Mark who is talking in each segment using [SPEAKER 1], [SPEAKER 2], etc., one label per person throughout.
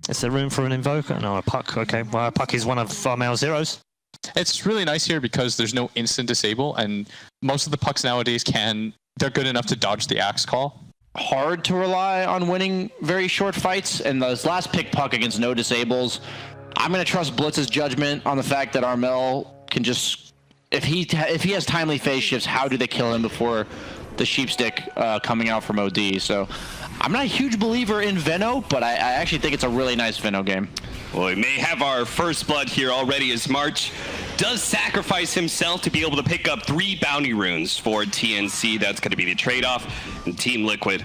[SPEAKER 1] Is there room for an invoker? No, a puck. Okay, well, a puck is one of our male zeros.
[SPEAKER 2] It's really nice here because there's no instant disable, and most of the pucks nowadays they're good enough to dodge the axe call.
[SPEAKER 3] Hard to rely on winning very short fights, and this last pick puck against no disables, I'm going to trust Blitz's judgment on the fact that Armel can just, if he has timely phase shifts, how do they kill him before the sheepstick coming out from OD? So I'm not a huge believer in Veno, but I actually think it's a really nice Veno game.
[SPEAKER 4] Well, we may have our first blood here already as March does sacrifice himself to be able to pick up 3 bounty runes for TNC. That's going to be the trade-off. And Team Liquid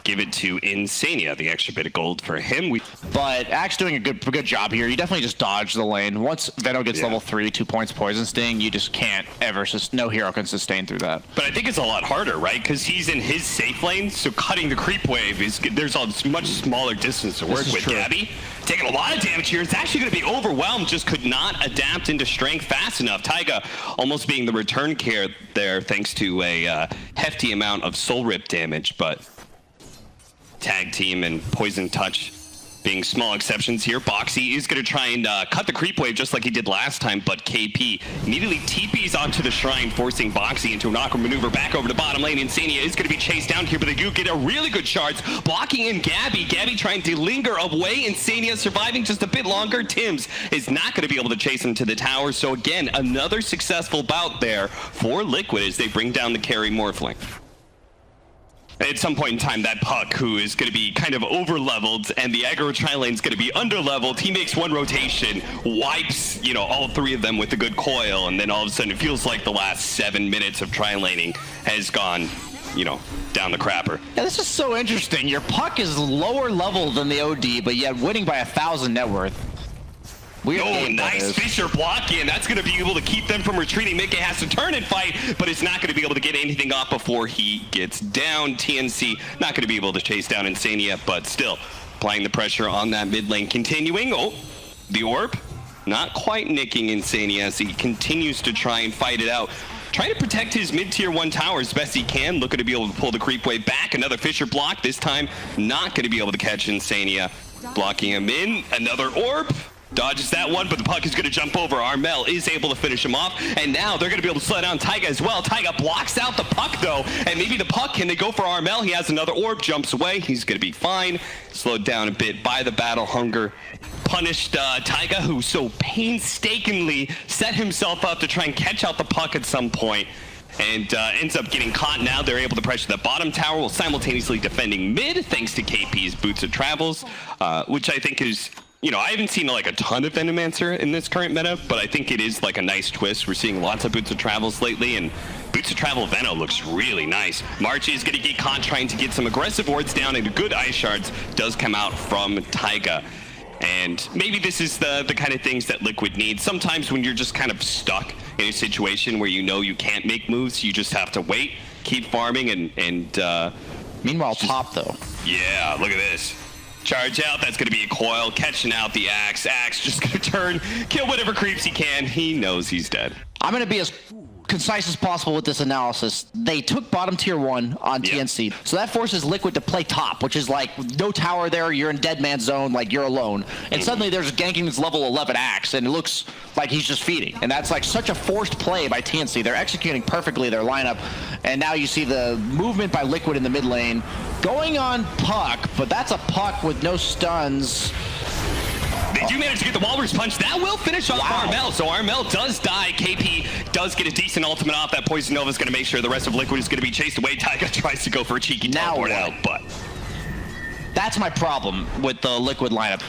[SPEAKER 4] give it to Insania, the extra bit of gold for him.
[SPEAKER 3] But Axe doing a good job here. You definitely just dodge the lane. Once Veno gets level 3, 2 points Poison Sting, you just can't ever, no hero can sustain through that.
[SPEAKER 4] But I think it's a lot harder, right? Because he's in his safe lane, so cutting the creep wave, there's a much smaller distance to work with. Gabby taking a lot of damage here. It's actually going to be overwhelmed, just could not adapt into strength fast enough. Taiga almost being the return care there thanks to a hefty amount of soul rip damage, but tag team and poison touch being small exceptions here. Boxy is going to try and cut the creep wave just like he did last time, but KP immediately TPs onto the shrine, forcing Boxy into an awkward maneuver back over to bottom lane. Insania is going to be chased down here, but they do get a really good charge, blocking in Gabby. Gabby trying to linger away. Insania surviving just a bit longer. Tims is not going to be able to chase him to the tower, so again, another successful bout there for Liquid as they bring down the carry Morphling. At some point in time, that puck, who is going to be kind of over-leveled, and the aggro tri-lane is going to be under-leveled. He makes one rotation, wipes, all 3 of them with a good coil, and then all of a sudden it feels like the last 7 minutes of tri-laning has gone, down the crapper.
[SPEAKER 3] Yeah, this is so interesting. Your puck is lower level than the OD, but yet winning by 1,000 net worth.
[SPEAKER 4] Nice Fisher block in. That's going to be able to keep them from retreating. Mickey has to turn and fight, but it's not going to be able to get anything off before he gets down. TNC not going to be able to chase down Insania, but still applying the pressure on that mid lane. Continuing. Oh, the orb not quite nicking Insania as he continues to try and fight it out. Trying to protect his mid-tier 1 tower as best he can. Looking to be able to pull the creep wave back. Another Fisher block. This time not going to be able to catch Insania. Blocking him in. Another orb. Dodges that one, but the puck is going to jump over. Armel is able to finish him off, and now they're going to be able to slow down Taiga as well. Taiga blocks out the puck, though, and maybe the puck, can they go for Armel? He has another orb, jumps away. He's going to be fine. Slowed down a bit by the battle hunger. Punished Taiga, who so painstakingly set himself up to try and catch out the puck at some point, and ends up getting caught. Now they're able to pressure the bottom tower while simultaneously defending mid, thanks to KP's Boots of Travels, which I think is... I haven't seen like a ton of Venomancer in this current meta, but I think it is like a nice twist. We're seeing lots of Boots of Travels lately, and Boots of Travel Veno looks really nice. March is going to get caught trying to get some aggressive wards down, and good ice shards does come out from Taiga. And maybe this is the kind of things that Liquid needs. Sometimes when you're just kind of stuck in a situation where you can't make moves, you just have to wait, keep farming, and
[SPEAKER 3] meanwhile, top though.
[SPEAKER 4] Yeah, look at this. Charge out, that's going to be a coil, catching out the Axe. Axe just going to turn, kill whatever creeps he can. He knows he's dead.
[SPEAKER 3] I'm going to be as concise as possible with this analysis. They took bottom tier 1 on TNC, so that forces Liquid to play top, which is like no tower there, you're in dead man zone, like you're alone. And suddenly there's ganking this level 11 Axe, and it looks like he's just feeding. And that's like such a forced play by TNC. They're executing perfectly their lineup, and now you see the movement by Liquid in the mid lane going on Puck, but that's a Puck with no stuns.
[SPEAKER 4] They do manage to get the Walrus Punch. That will finish off Armel. So Armel does die. KP does get a decent ultimate off. That Poison Nova is going to make sure the rest of Liquid is going to be chased away. Taiga tries to go for a cheeky teleport out, but...
[SPEAKER 3] That's my problem with the Liquid lineup.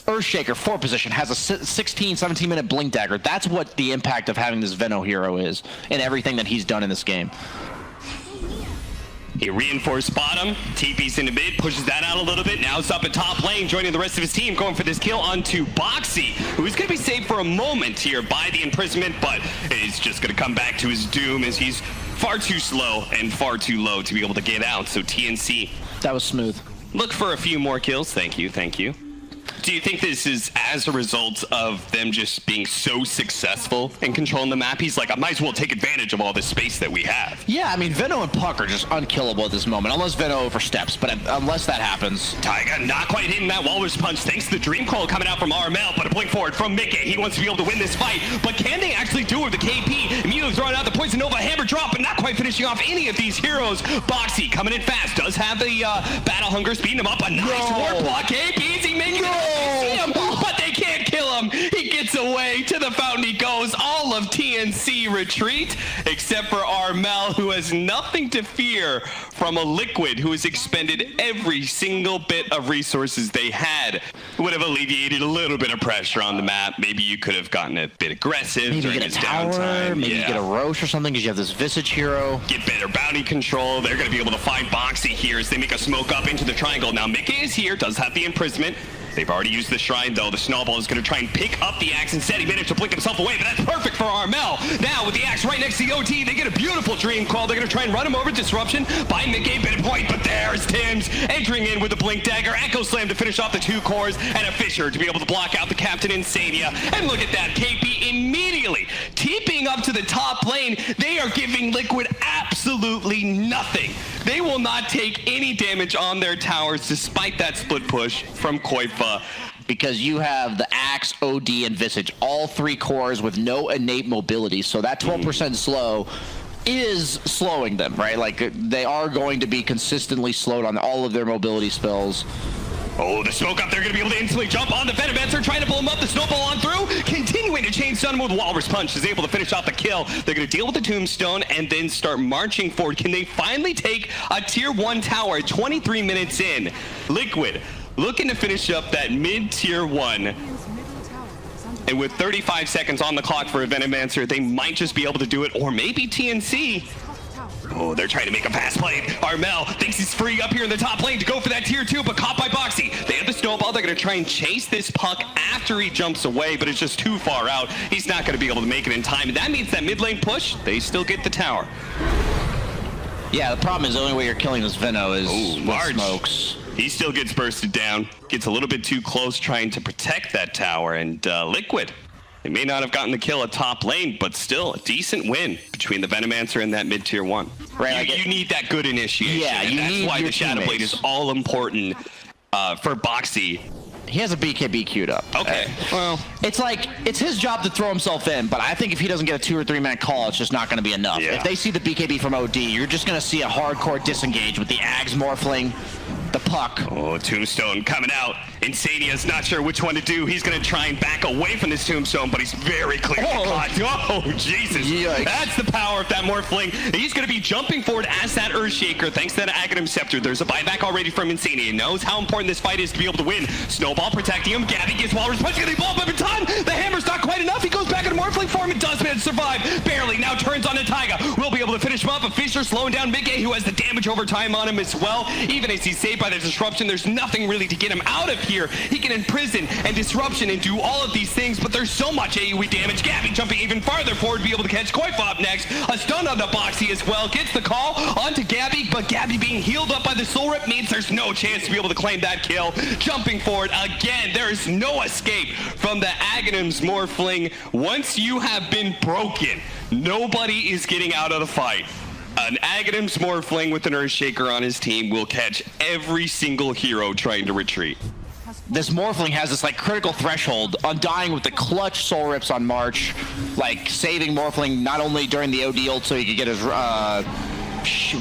[SPEAKER 3] Earthshaker, 4 position, has a 16, 17-minute Blink Dagger. That's what the impact of having this Veno hero is in everything that he's done in this game.
[SPEAKER 4] He reinforced bottom, TP's into mid, pushes that out a little bit. Now it's up at top lane, joining the rest of his team, going for this kill onto Boxy, who is going to be saved for a moment here by the imprisonment, but is just going to come back to his doom as he's far too slow and far too low to be able to get out. So TNC.
[SPEAKER 3] That was smooth.
[SPEAKER 4] Look for a few more kills. Thank you, thank you. Do you think this is as a result of them just being so successful in controlling the map? He's like, I might as well take advantage of all this space that we have.
[SPEAKER 3] Yeah, I mean, Veno and Puck are just unkillable at this moment, unless Veno oversteps. But unless that happens,
[SPEAKER 4] Taiga not quite hitting that Walrus punch thanks to the Dream Call coming out from Armel, but a blink forward from Mickey. He wants to be able to win this fight, but can they actually do it with the KP? Immediately throwing out the Poison Nova hammer drop, but not quite finishing off any of these heroes. Boxy coming in fast, does have the battle hunger, speeding him up. A nice warp block. KP's he making him, but they can't kill him. He gets away to the fountain. He goes. All of TNC retreat, except for Armel, who has nothing to fear from a Liquid who has expended every single bit of resources they had. It would have alleviated a little bit of pressure on the map. Maybe you could have gotten a bit aggressive
[SPEAKER 3] maybe
[SPEAKER 4] during
[SPEAKER 3] get a
[SPEAKER 4] his
[SPEAKER 3] tower,
[SPEAKER 4] downtime.
[SPEAKER 3] maybe get a Roche or something, because you have this Visage hero.
[SPEAKER 4] Get better bounty control. They're going to be able to find Boxy here as they make a smoke up into the triangle. Now Mickey is here, does have the imprisonment. They've already used the shrine, though. The Snowball is going to try and pick up the axe instead. He managed to blink himself away, but that's perfect for Armel. Now, with the axe right next to the OT, they get a beautiful Dream Call. They're going to try and run him over. Disruption by Mickey, bit of point, but there's Tim's entering in with the Blink Dagger. Echo Slam to finish off the 2 cores, and a Fisher to be able to block out the Captain Insania. And look at that, KP immediately teeping up to the top lane. They are giving Liquid absolutely nothing. They will not take any damage on their towers despite that split push from Koifa.
[SPEAKER 3] Because you have the Axe, OD, and Visage, all 3 cores with no innate mobility. So that 12% slow is slowing them, right? Like, they are going to be consistently slowed on all of their mobility spells.
[SPEAKER 4] Oh, the smoke up, they're going to be able to instantly jump on the Venomancer, trying to pull him up, the snowball on through, continuing to chain stun him with Walrus Punch, is able to finish off the kill. They're going to deal with the Tombstone and then start marching forward. Can they finally take a tier 1 tower 23 minutes in? Liquid looking to finish up that mid-tier 1. And with 35 seconds on the clock for a Venomancer, they might just be able to do it, or maybe TNC. Oh, they're trying to make a fast play. Armel thinks he's free up here in the top lane to go for that tier 2, but caught by Boxy. They have the snowball. They're going to try and chase this Puck after he jumps away, but it's just too far out. He's not going to be able to make it in time. And that means that mid lane push, they still get the tower.
[SPEAKER 3] Yeah, the problem is the only way you're killing this Veno is with
[SPEAKER 4] March.
[SPEAKER 3] smokes.
[SPEAKER 4] He still gets bursted down, gets a little bit too close trying to protect that tower, and Liquid, they may not have gotten the kill at top lane, but still a decent win between the Venomancer and that mid-tier 1.
[SPEAKER 3] Right,
[SPEAKER 4] You need that good initiation,
[SPEAKER 3] Yeah,
[SPEAKER 4] and
[SPEAKER 3] you
[SPEAKER 4] that's
[SPEAKER 3] need
[SPEAKER 4] why
[SPEAKER 3] your
[SPEAKER 4] the Shadow Blade
[SPEAKER 3] teammates.
[SPEAKER 4] is all important for Boxy.
[SPEAKER 3] He has a BKB queued up.
[SPEAKER 4] Okay, well,
[SPEAKER 3] It's like, it's his job to throw himself in, but I think if he doesn't get a 2 or 3 minute call, it's just not going to be enough.
[SPEAKER 4] Yeah.
[SPEAKER 3] If they see the BKB from OD, you're just going to see a hardcore disengage with the Ags morphling, the Puck.
[SPEAKER 4] oh, Tombstone coming out. Insania's not sure which one to do. He's going to try and back away from this Tombstone, but he's very clearly caught. Oh, Jesus.
[SPEAKER 3] Yikes.
[SPEAKER 4] That's the power of that Morphling. He's going to be jumping forward as that Earthshaker, thanks to that Aghanim Scepter. There's a buyback already from Insania. He knows how important this fight is to be able to win. Snowball protecting him. Gabby gets Walrus Punch. Going to evolve every time. The hammer's not quite enough. He goes back into Morphling form and does manage to survive. Barely. Now turns on the Taiga. Will be able to finish him up. A Fisher slowing down Mickey, who has the damage over time on him as well. Even as he's saved by the disruption, there's nothing really to get him out of here. He can imprison and disruption and do all of these things, but there's so much AoE damage. Gabby jumping even farther forward to be able to catch Koifa up next. A stun on the Boxy as well. Gets the call onto Gabby, but Gabby being healed up by the Soul Rip means there's no chance to be able to claim that kill. Jumping forward again. There is no escape from the Aghanim's Morphling. Once you have been broken, nobody is getting out of the fight. An Aghanim's Morphling with an Earthshaker on his team will catch every single hero trying to retreat.
[SPEAKER 3] This Morphling has this like critical threshold, undying with the clutch Soul Rips on March, like saving Morphling not only during the OD ult so he could get his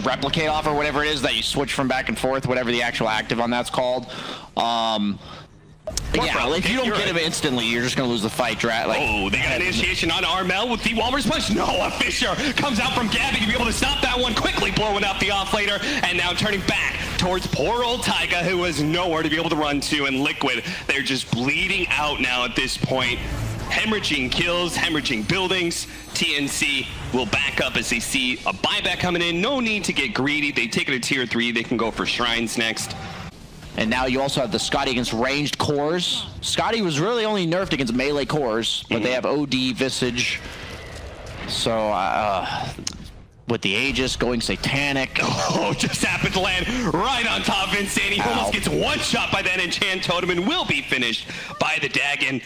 [SPEAKER 3] replicate off or whatever it is that you switch from back and forth, whatever the actual active on that's called. Yeah, if you don't get him instantly, you're just going to lose the fight.
[SPEAKER 4] Oh, they got initiation on Armel with the Walrus Punch. No, a Fisher comes out from Gabby to be able to stop that one, quickly blowing up the offlaner, and now turning back towards poor old Taiga, who has nowhere to be able to run to, and Liquid, they're just bleeding out now at this point. Hemorrhaging kills, hemorrhaging buildings. TNC will back up as they see a buyback coming in. No need to get greedy. They take it to tier 3. They can go for shrines next.
[SPEAKER 3] And now you also have the Scotty against ranged cores. Scotty was really only nerfed against melee cores, but they have OD, Visage. So, with the Aegis going satanic.
[SPEAKER 4] Oh, just happened to land right on top of Insane. He almost gets one shot by that Enchant Totem and will be finished by the Dagon.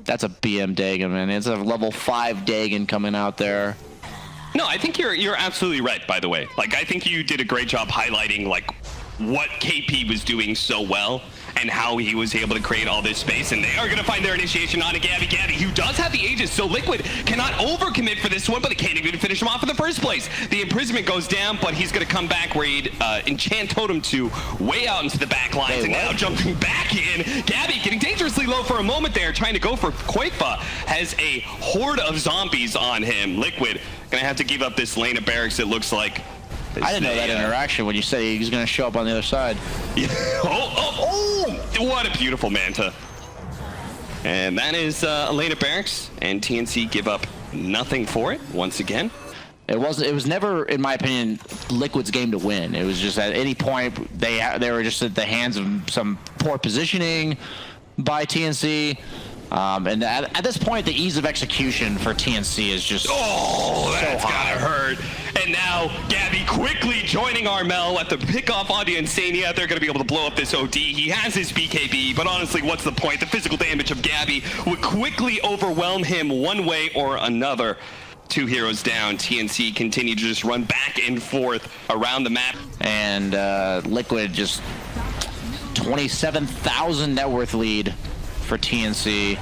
[SPEAKER 3] That's a BM Dagon, man. It's a level 5 Dagon coming out there.
[SPEAKER 4] No, I think you're absolutely right, by the way. Like, I think you did a great job highlighting, like, what KP was doing so well and how he was able to create all this space. And they are going to find their initiation on a Gabby, who does have the Aegis, so Liquid cannot overcommit for this one, but they can't even finish him off in the first place. The imprisonment goes down, but he's going to come back where he'd enchant Totem to way out into the back lines, and now jumping back in. Gabby getting dangerously low for a moment there, trying to go for Koifa, has a horde of zombies on him. Liquid going to have to give up this lane of barracks, it looks like.
[SPEAKER 3] I didn't know that interaction when you say he's going to show up on the other side.
[SPEAKER 4] Yeah. Oh, what a beautiful Manta. And that is Elena Barracks, and TNC give up nothing for it once again.
[SPEAKER 3] It was never, in my opinion, Liquid's game to win. It was just at any point they were just at the hands of some poor positioning by TNC. And at this point, the ease of execution for TNC is just
[SPEAKER 4] that's gotta hurt. And now Gabby quickly joining Armel at the pickoff onto Insania. They're gonna be able to blow up this OD. He has his BKB, but honestly, what's the point? The physical damage of Gabby would quickly overwhelm him one way or another. 2 heroes down. TNC continue to just run back and forth around the map.
[SPEAKER 3] And Liquid just 27,000 net worth lead for TNC.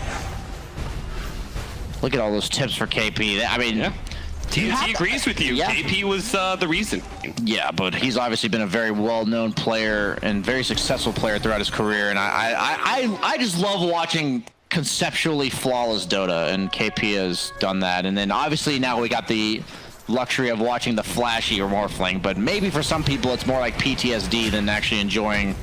[SPEAKER 3] Look at all those tips for KP. I mean,
[SPEAKER 4] TNC agrees with you.
[SPEAKER 3] Yeah.
[SPEAKER 4] KP was the reason.
[SPEAKER 3] Yeah, but he's obviously been a very well-known player and very successful player throughout his career, and I just love watching conceptually flawless Dota, and KP has done that. And then obviously now we got the luxury of watching the flashy Morphling, but maybe for some people it's more like PTSD than actually enjoying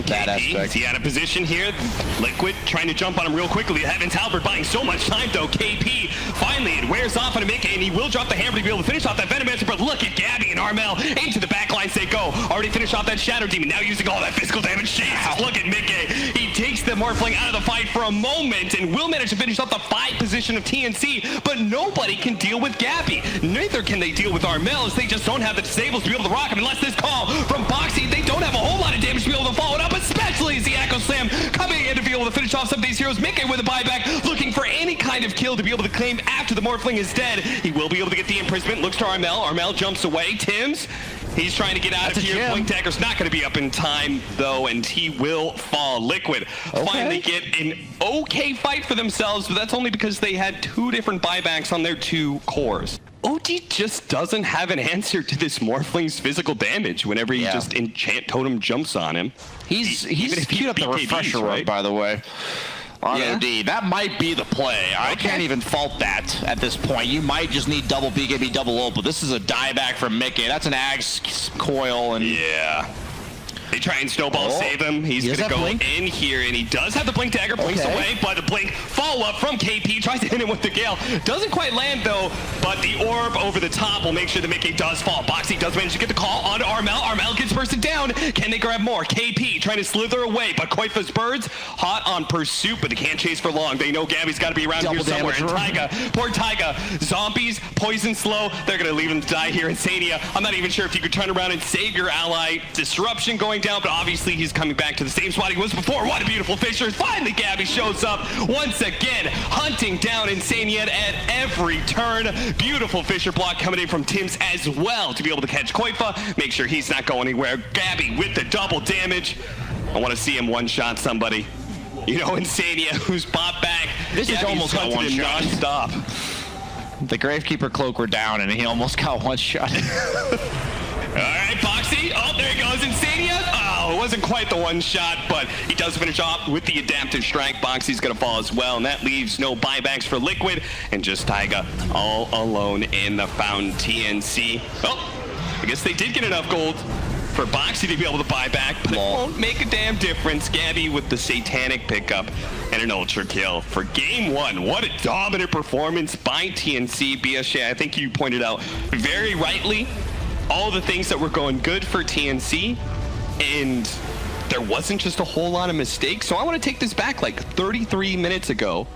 [SPEAKER 3] that aspect.
[SPEAKER 4] He out of position here. Liquid trying to jump on him real quickly. Heavens Halberd buying so much time though. KP finally it wears off on a Mickey, and he will drop the hammer to be able to finish off that Venomancer. But look at Gabby and Armel into the back lines they go. Already finished off that Shadow Demon. Now using all that physical damage. Jesus, look at Mickey. He takes the Morphling out of the fight for a moment and will manage to finish off the 5 position of TNC. But nobody can deal with Gabby. Neither can they deal with Armel, as they just don't have the disables to be able to rock him. Unless this call from Boxy, they don't have a whole lot of damage to be able to follow it up, especially as the Echo Slam coming in to be able to finish off some of these heroes. Mickey with a buyback, looking for any kind of kill to be able to claim after the Morphling is dead. He will be able to get the imprisonment. Looks to Armel. Armel jumps away. Tim's, he's trying to get out of here. Blink Dagger's not going to be up in time, though, and he will fall. Liquid finally get an okay fight for themselves, but that's only because they had 2 different buybacks on their 2 cores. OD just doesn't have an answer to this Morphling's physical damage whenever he just Enchant Totem jumps on him.
[SPEAKER 3] He's queued up the refresher right? By the way. On OD. That might be the play. I can't even fault that at this point. You might just need double BKB, double ult, but this is a dieback from Mickey. That's an Ag's coil, and
[SPEAKER 4] they try and snowball save him. He's going to go in here, and he does have the Blink Dagger, blinks away, but the Blink follow-up from KP, tries to hit him with the Gale. Doesn't quite land, though, but the Orb over the top will make sure that Mickey does fall. Boxy does manage to get the call onto Armel. Armel gets bursted down. Can they grab more? KP trying to slither away, but Koifa's Birds hot on pursuit, but they can't chase for long. They know Gabby's got to be around here somewhere. And Taiga, poor Taiga, zombies, poison slow. They're going to leave him to die here in Sania. I'm not even sure if you could turn around and save your ally. Disruption going down, but obviously he's coming back to the same spot he was before. What a beautiful Fisher. Finally, Gabby shows up once again, hunting down Insania at every turn. Beautiful Fisher block coming in from Tim's as well to be able to catch Koifa. Make sure he's not going anywhere. Gabby with the double damage. I want to see him one-shot somebody. You know, Insania, who's popped back.
[SPEAKER 3] This is almost a one-shot.
[SPEAKER 4] Non-stop.
[SPEAKER 3] The Gravekeeper cloak were down, and he almost got one-shot.
[SPEAKER 4] All right, Boxy. Oh, there he goes. Insania. Oh, it wasn't quite the one shot, but he does finish off with the adaptive strike. Boxy's going to fall as well, and that leaves no buybacks for Liquid and just Taiga all alone in the fountain. TNC. Oh, I guess they did get enough gold for Boxy to be able to buy back, but it won't make a damn difference. Gabby with the satanic pickup and an ultra kill for game 1. What a dominant performance by TNC. BSJ, I think you pointed out very rightly all the things that were going good for TNC, and there wasn't just a whole lot of mistakes. So I want to take this back like 33 minutes ago.